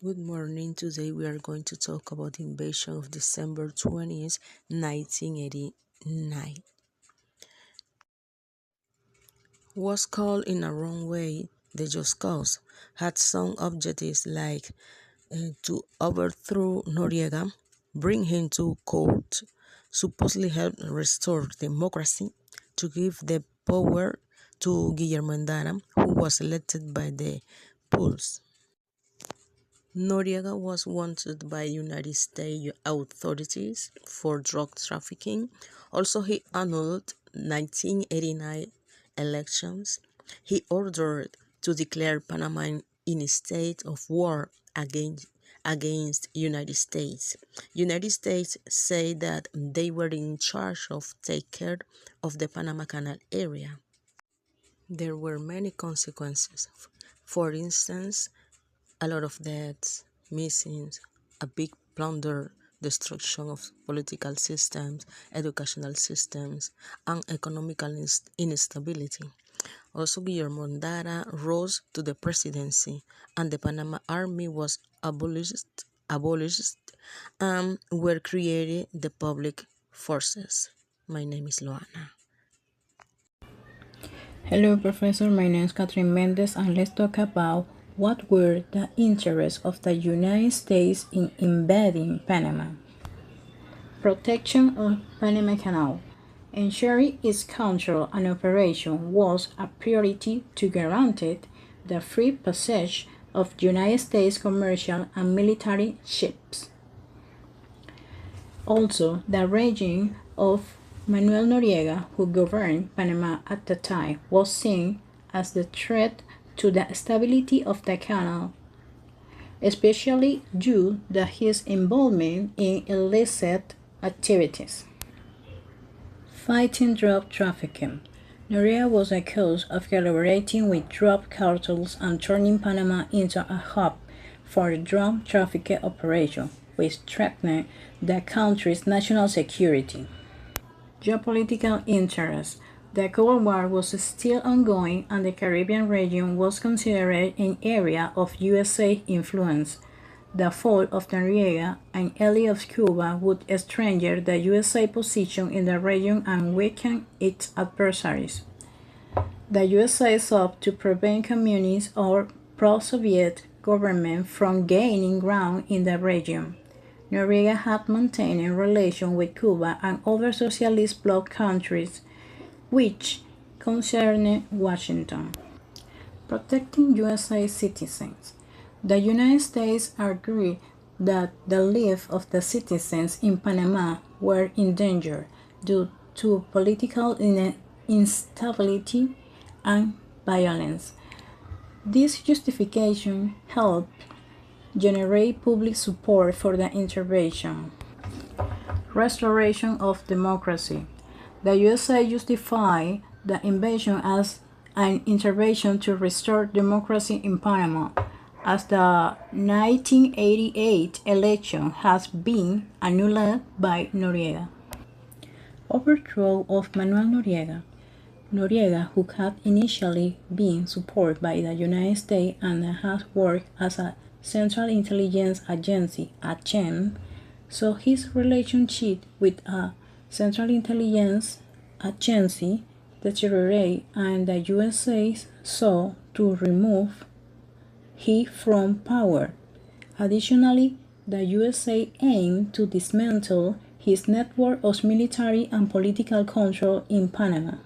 Good morning. Today we are going to talk about the invasion of December 20th, 1989. Was called in a wrong way the Just Cause, had some objectives like to overthrow Noriega, bring him to court, supposedly help restore democracy, to give the power to Guillermo Endara, who was elected by the polls. Noriega was wanted by United States authorities for drug trafficking. Also, he annulled 1989 elections. He ordered to declare Panama in a state of war against United States. United States say that they were in charge of take care of the Panama Canal area. There were many consequences. For instance, a lot of deaths, missing, a big plunder, destruction of political systems, educational systems, and economical instability. Also, Guillermo Endara rose to the presidency, and the Panama Army was abolished, and were created the public forces. My name is Loana. Hello, Professor. My name is Catherine Mendez, and let's talk about what were the interests of the United States in invading Panama. Protection of Panama Canal. Ensuring its control and operation was a priority to guarantee the free passage of United States commercial and military ships. Also, the regime of Manuel Noriega, who governed Panama at the time, was seen as the threat to the stability of the canal, especially due to his involvement in illicit activities. Fighting drug trafficking. Noriega was accused of collaborating with drug cartels and turning Panama into a hub for drug trafficking operation, which threatened the country's national security. Geopolitical interests. The Cold War was still ongoing and the Caribbean region was considered an area of USA influence. The fall of Noriega and ally of Cuba would strengthen the USA position in the region and weaken its adversaries. The USA sought to prevent communist or pro-Soviet government from gaining ground in the region. Noriega had maintained relations with Cuba and other socialist bloc countries, which concerned Washington. Protecting USA citizens. The United States agreed that the lives of the citizens in Panama were in danger due to political instability and violence. This justification helped generate public support for the intervention. Restoration of democracy. The USA justified the invasion as an intervention to restore democracy in Panama, as the 1988 election has been annulled by Noriega. Overthrow of Manuel Noriega. Noriega, who had initially been supported by the United States and had worked as a Central Intelligence Agency (ACEN), saw his relationship with a Central Intelligence Agency deteriorate, and the USA sought to remove him from power. Additionally, the USA aimed to dismantle his network of military and political control in Panama.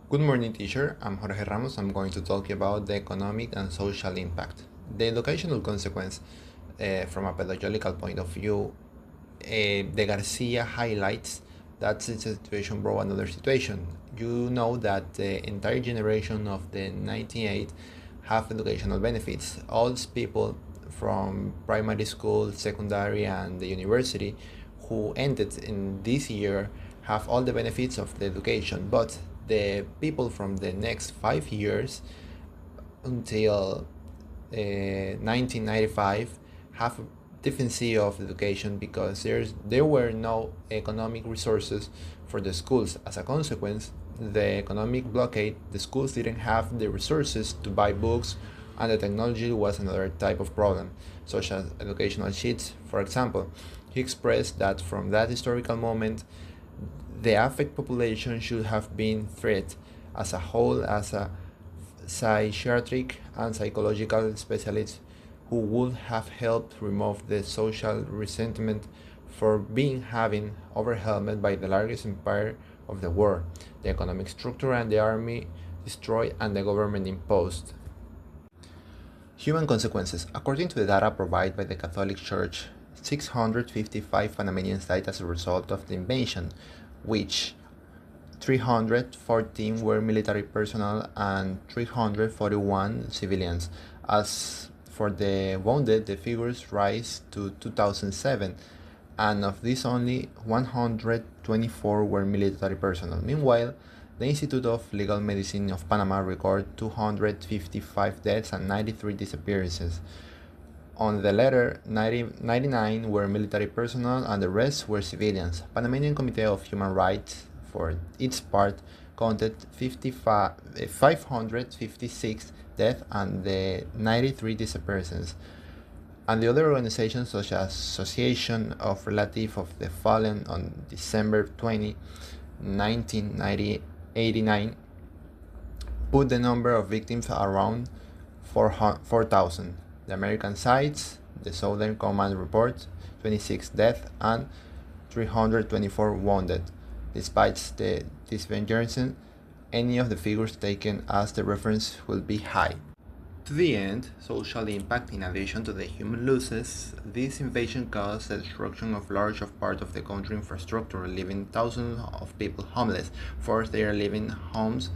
Good morning, teacher. I'm Jorge Ramos. I'm going to talk about the economic and social impact. The educational consequence, from a pedagogical point of view, the Garcia highlights that the situation brought another situation. You know that the entire generation of the 98 have educational benefits. All people from primary school, secondary, and the university who ended in this year have all the benefits of the education, but the people from the next 5 years until 1995 have a deficiency of education because there were no economic resources for the schools. As a consequence, the economic blockade, the schools didn't have the resources to buy books and the technology was another type of problem, such as educational sheets. For example, he expressed that from that historical moment, the affected population should have been treated as a whole as a psychiatric and psychological specialists who would have helped remove the social resentment for being having overwhelmed by the largest empire of the world, the economic structure and the army destroyed and the government imposed. Human consequences. According to the data provided by the Catholic Church, 655 Panamanians died as a result of the invasion, which 314 were military personnel and 341 civilians. As for the wounded, the figures rise to 2007, and of these only 124 were military personnel. Meanwhile, the Institute of Legal Medicine of Panama recorded 255 deaths and 93 disappearances. On the latter, 99 were military personnel and the rest were civilians. Panamanian Committee of Human Rights, for its part, counted 556 deaths and the 93 disappearances. And the other organizations, such as Association of Relatives of the Fallen on December 20, 1989, put the number of victims around 4,000. The American sides, the Southern Command report 26 deaths and 324 wounded. Despite the divergence, any of the figures taken as the reference will be high. To the end, social impact. In addition to the human losses, this invasion caused the destruction of large of part of the country infrastructure, leaving thousands of people homeless, forced their living homes,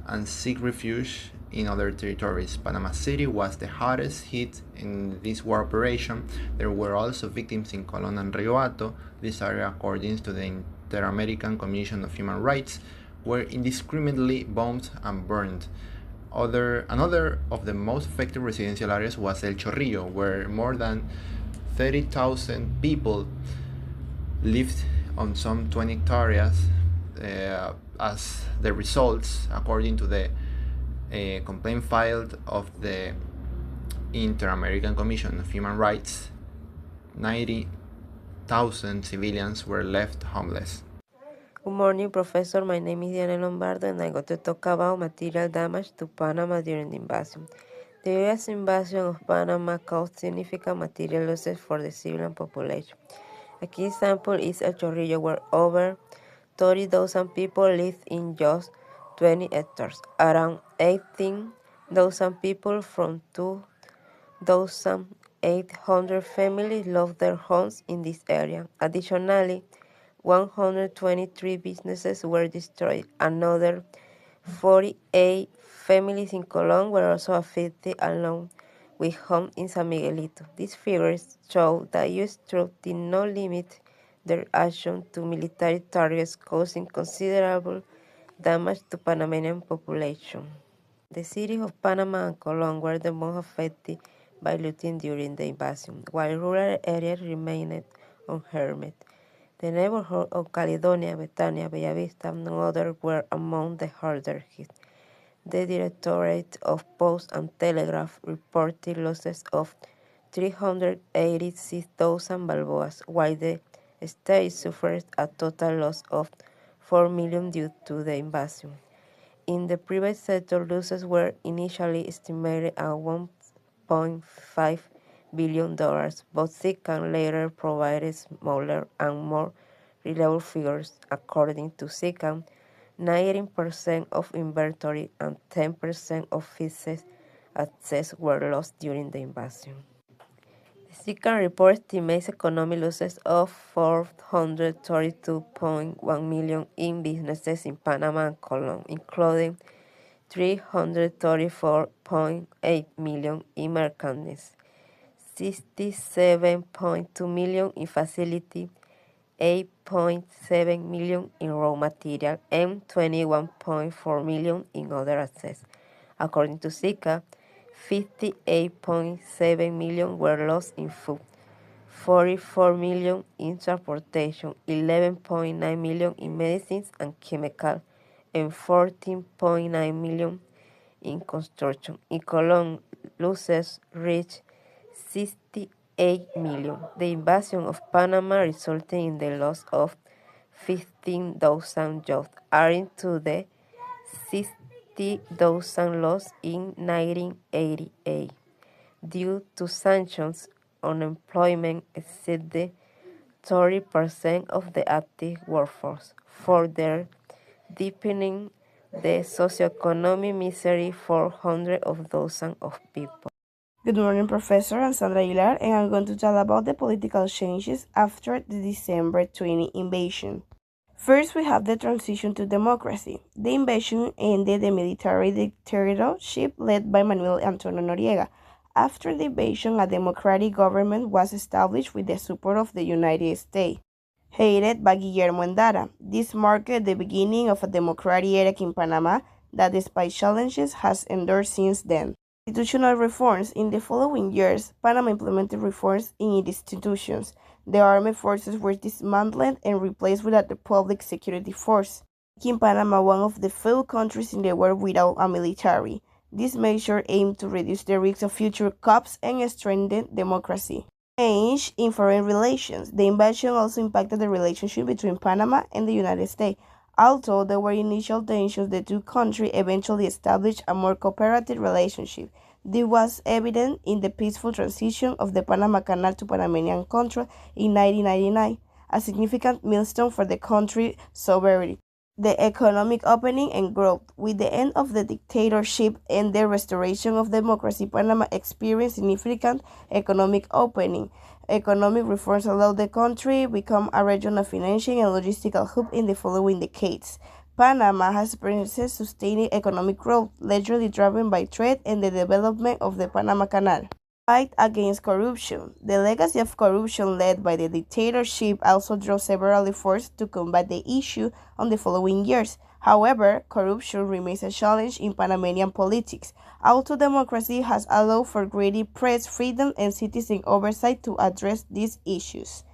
and seek refuge in other territories. Panama City was the hardest hit in this war operation. There were also victims in Colón and Rio Hato. This area, according to the Inter-American Commission of Human Rights, were indiscriminately bombed and burned. Another of the most affected residential areas was El Chorrillo, where more than 30,000 people lived on some 20 hectares. As the results, according to the complaint filed of the Inter-American Commission of Human Rights, 90,000 civilians were left homeless. Good morning, Professor. My name is Diana Lombardo, and I'm going to talk about material damage to Panama during the invasion. The U.S. invasion of Panama caused significant material losses for the civilian population. A key example is El Chorrillo, where over 30,000 people lived in just 20 hectares. Around 18,000 people from 2,800 families lost their homes in this area. Additionally, 123 businesses were destroyed. Another 48 families in Colón were also affected, along with homes in San Miguelito. These figures show that U.S. troops did not limit their action to military targets, causing considerable damage to Panamanian population. The cities of Panama and Colón were the most affected by looting during the invasion, while rural areas remained unharmed. The neighborhood of Caledonia, Betania, Bellavista, and others were among the harder hit. The Directorate of Post and Telegraph reported losses of 386,000 balboas, while the state suffered a total loss of 4 million due to the invasion. In the private sector, losses were initially estimated at $1.5 billion, but SICAM later provided smaller and more reliable figures. According to SICAM, 19% of inventory and 10% of fixed assets were lost during the invasion. The SICAM report estimates economic losses of $432.1 million in businesses in Panama and Colón, including $334.8 million in merchandise, $67.2 million in facility, $8.7 million in raw material, and $21.4 million in other assets. According to SICA, $58.7 million were lost in food, $44 million in transportation, $11.9 million in medicines and chemicals, and $14.9 million in construction. In Colón, losses reached 68 million. The invasion of Panama resulted in the loss of 15,000 jobs, adding to the 60,000 lost in 1988. Due to sanctions, unemployment exceeded 30% of the active workforce, further deepening the socioeconomic misery for hundreds of thousands of people. Good morning, Professor. I'm Sandra Aguilar, and I'm going to tell about the political changes after the December 20 invasion. First, we have the transition to democracy. The invasion ended the military dictatorship led by Manuel Antonio Noriega. After the invasion, a democratic government was established with the support of the United States, headed by Guillermo Endara. This marked the beginning of a democratic era in Panama that, despite challenges, has endured since then. Institutional reforms. In the following years, Panama implemented reforms in its institutions. The armed forces were dismantled and replaced with a public security force, making Panama one of the few countries in the world without a military. This measure aimed to reduce the risk of future coups and strengthen democracy. Change in foreign relations. The invasion also impacted the relationship between Panama and the United States. Although there were initial tensions, the two countries eventually established a more cooperative relationship. This was evident in the peaceful transition of the Panama Canal to Panamanian control in 1999, a significant milestone for the country's sovereignty. The economic opening and growth. With the end of the dictatorship and the restoration of democracy, Panama experienced significant economic opening. Economic reforms allowed the country to become a regional financial and logistical hub in the following decades. Panama has experienced sustained economic growth, largely driven by trade and the development of the Panama Canal. Fight against corruption. The legacy of corruption led by the dictatorship also drove several efforts to combat the issue on the following years. However, corruption remains a challenge in Panamanian politics. Although democracy has allowed for greater press freedom and citizen oversight to address these issues.